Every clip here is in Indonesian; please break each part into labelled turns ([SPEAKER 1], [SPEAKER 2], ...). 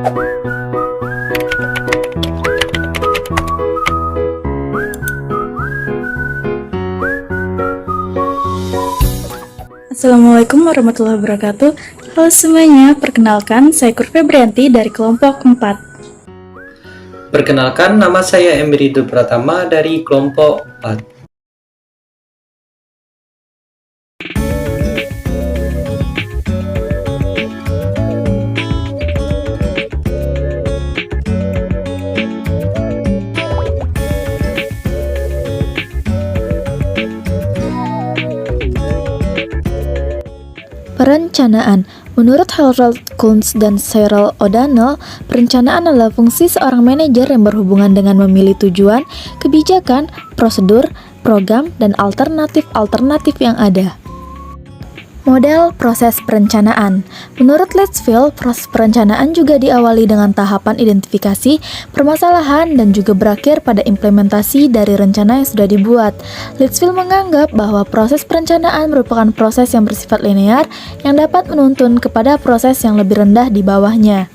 [SPEAKER 1] Assalamualaikum warahmatullahi wabarakatuh. Halo semuanya, perkenalkan saya Kur Febrianti dari kelompok 4.
[SPEAKER 2] Perkenalkan, nama saya Emrido Pratama dari kelompok 4.
[SPEAKER 3] Perencanaan. Menurut Harold Kuntz dan Cyril O'Donnell, perencanaan adalah fungsi seorang manajer yang berhubungan dengan memilih tujuan, kebijakan, prosedur, program, dan alternatif-alternatif yang ada. Model proses perencanaan. Menurut Litchfield, proses perencanaan juga diawali dengan tahapan identifikasi permasalahan dan juga berakhir pada implementasi dari rencana yang sudah dibuat. Litchfield menganggap bahwa proses perencanaan merupakan proses yang bersifat linear yang dapat menuntun kepada proses yang lebih rendah di bawahnya.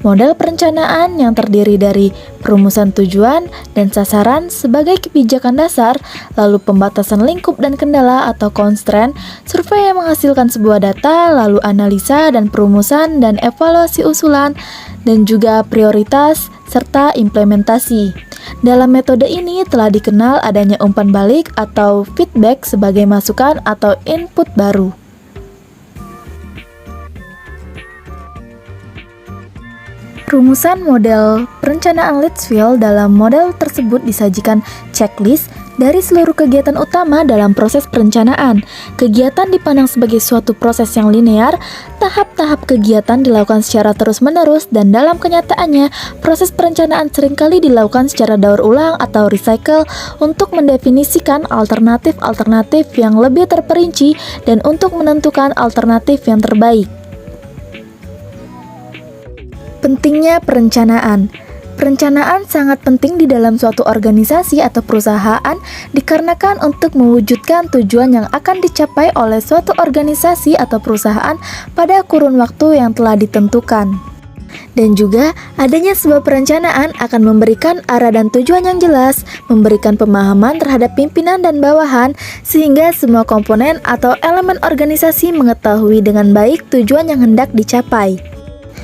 [SPEAKER 3] Model perencanaan yang terdiri dari perumusan tujuan dan sasaran sebagai kebijakan dasar, lalu pembatasan lingkup dan kendala atau constraint, survei yang menghasilkan sebuah data, lalu analisa dan perumusan dan evaluasi usulan, dan juga prioritas serta implementasi. Dalam metode ini telah dikenal adanya umpan balik atau feedback sebagai masukan atau input baru. Rumusan model perencanaan Litchfield. Dalam model tersebut disajikan checklist dari seluruh kegiatan utama dalam proses perencanaan. Kegiatan dipandang sebagai suatu proses yang linear, tahap-tahap kegiatan dilakukan secara terus-menerus dan dalam kenyataannya, proses perencanaan seringkali dilakukan secara daur ulang atau recycle untuk mendefinisikan alternatif-alternatif yang lebih terperinci dan untuk menentukan alternatif yang terbaik. Pentingnya perencanaan. Perencanaan sangat penting di dalam suatu organisasi atau perusahaan dikarenakan untuk mewujudkan tujuan yang akan dicapai oleh suatu organisasi atau perusahaan pada kurun waktu yang telah ditentukan. Dan juga adanya sebuah perencanaan akan memberikan arah dan tujuan yang jelas, memberikan pemahaman terhadap pimpinan dan bawahan sehingga semua komponen atau elemen organisasi mengetahui dengan baik tujuan yang hendak dicapai,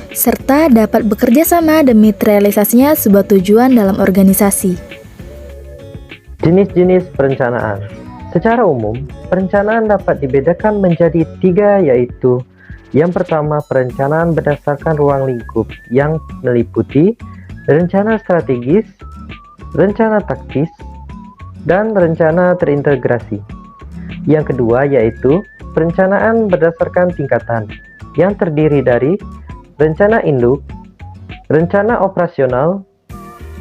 [SPEAKER 3] serta dapat bekerja sama demi terrealisasinya sebuah tujuan dalam organisasi.
[SPEAKER 4] Jenis-jenis perencanaan. Secara umum, perencanaan dapat dibedakan menjadi 3, yaitu yang pertama, perencanaan berdasarkan ruang lingkup yang meliputi rencana strategis, rencana taktis, dan rencana terintegrasi. Yang kedua yaitu perencanaan berdasarkan tingkatan yang terdiri dari rencana induk, rencana operasional,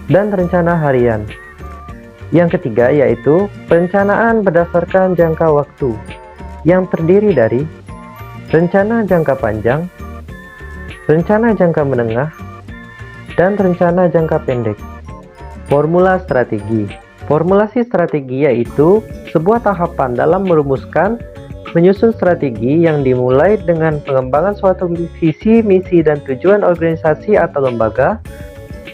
[SPEAKER 4] dan rencana harian. Yang ketiga yaitu perencanaan berdasarkan jangka waktu yang terdiri dari rencana jangka panjang, rencana jangka menengah, dan rencana jangka pendek. Formula strategi. Formulasi strategi yaitu sebuah tahapan dalam merumuskan menyusun strategi yang dimulai dengan pengembangan suatu visi, misi, dan tujuan organisasi atau lembaga,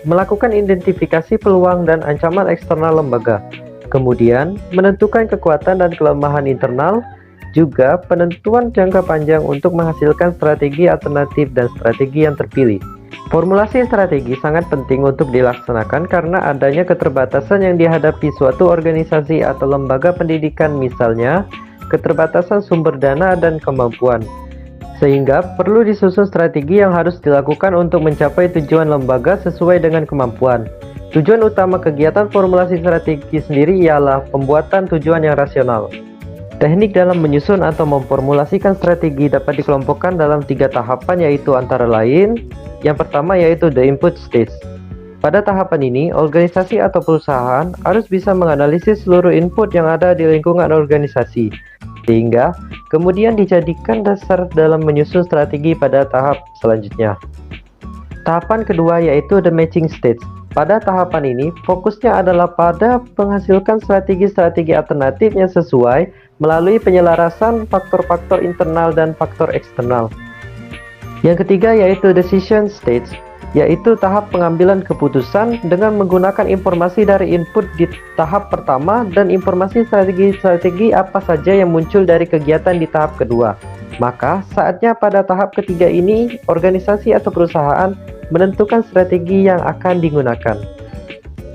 [SPEAKER 4] melakukan identifikasi peluang dan ancaman eksternal lembaga, kemudian menentukan kekuatan dan kelemahan internal, juga penentuan jangka panjang untuk menghasilkan strategi alternatif dan strategi yang terpilih. Formulasi strategi sangat penting untuk dilaksanakan karena adanya keterbatasan yang dihadapi suatu organisasi atau lembaga pendidikan, misalnya keterbatasan sumber dana dan kemampuan, sehingga perlu disusun strategi yang harus dilakukan untuk mencapai tujuan lembaga sesuai dengan kemampuan. Tujuan utama kegiatan formulasi strategi sendiri ialah pembuatan tujuan yang rasional. Teknik dalam menyusun atau memformulasikan strategi dapat dikelompokkan dalam 3 tahapan, yaitu antara lain, yang pertama yaitu the input stage. Pada tahapan ini, organisasi atau perusahaan harus bisa menganalisis seluruh input yang ada di lingkungan organisasi, sehingga kemudian dijadikan dasar dalam menyusun strategi pada tahap selanjutnya. Tahapan kedua yaitu the matching stage. Pada tahapan ini, fokusnya adalah pada menghasilkan strategi-strategi alternatif yang sesuai melalui penyelarasan faktor-faktor internal dan faktor eksternal. Yang ketiga yaitu decision stage. yaitu tahap pengambilan keputusan dengan menggunakan informasi dari input di tahap pertama dan informasi strategi-strategi apa saja yang muncul dari kegiatan di tahap kedua. Maka saatnya pada tahap ketiga ini, organisasi atau perusahaan menentukan strategi yang akan digunakan.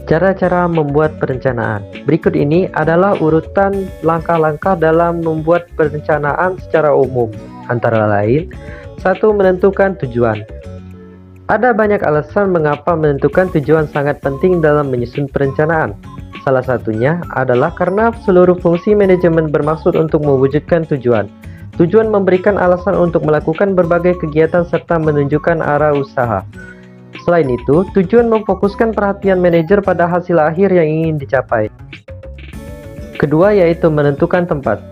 [SPEAKER 4] Cara-cara membuat perencanaan. Berikut ini adalah urutan langkah-langkah dalam membuat perencanaan secara umum. Antara lain, 1. Menentukan tujuan. Ada banyak alasan mengapa menentukan tujuan sangat penting dalam menyusun perencanaan. Salah satunya adalah karena seluruh fungsi manajemen bermaksud untuk mewujudkan tujuan. Tujuan memberikan alasan untuk melakukan berbagai kegiatan serta menunjukkan arah usaha. Selain itu, tujuan memfokuskan perhatian manajer pada hasil akhir yang ingin dicapai. Kedua yaitu menentukan tempat.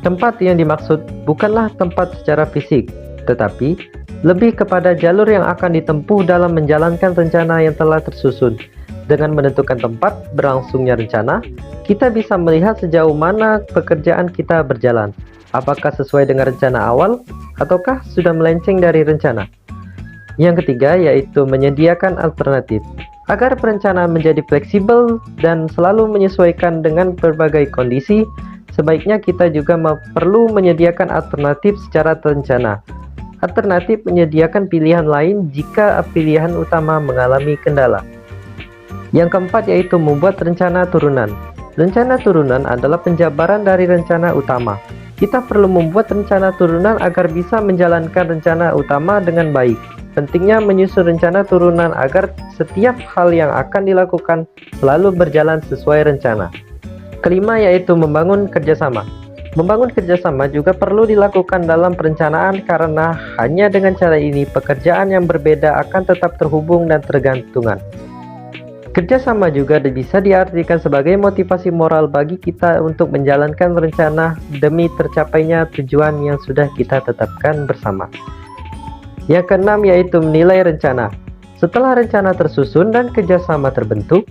[SPEAKER 4] Tempat yang dimaksud bukanlah tempat secara fisik, tetapi lebih kepada jalur yang akan ditempuh dalam menjalankan rencana yang telah tersusun. Dengan menentukan tempat berlangsungnya rencana, kita bisa melihat sejauh mana pekerjaan kita berjalan. Apakah sesuai dengan rencana awal, ataukah sudah melenceng dari rencana? Yang ketiga yaitu menyediakan alternatif. Agar perencanaan menjadi fleksibel dan selalu menyesuaikan dengan berbagai kondisi, sebaiknya kita juga perlu menyediakan alternatif secara terencana. Alternatif menyediakan pilihan lain jika pilihan utama mengalami kendala. Yang keempat yaitu membuat rencana turunan. Rencana turunan adalah penjabaran dari rencana utama. Kita perlu membuat rencana turunan agar bisa menjalankan rencana utama dengan baik. Pentingnya menyusun rencana turunan agar setiap hal yang akan dilakukan selalu berjalan sesuai rencana. Kelima yaitu membangun kerjasama. Membangun kerjasama juga perlu dilakukan dalam perencanaan karena hanya dengan cara ini pekerjaan yang berbeda akan tetap terhubung dan tergantungan. Kerjasama juga bisa diartikan sebagai motivasi moral bagi kita untuk menjalankan rencana demi tercapainya tujuan yang sudah kita tetapkan bersama. Yang keenam yaitu menilai rencana. Setelah rencana tersusun dan kerjasama terbentuk,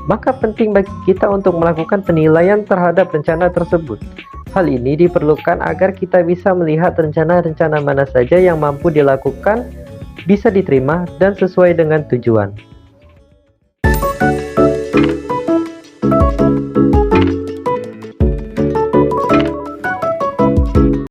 [SPEAKER 4] maka penting bagi kita untuk melakukan penilaian terhadap rencana tersebut. Hal ini diperlukan agar kita bisa melihat rencana-rencana mana saja yang mampu dilakukan, bisa diterima, dan sesuai dengan tujuan.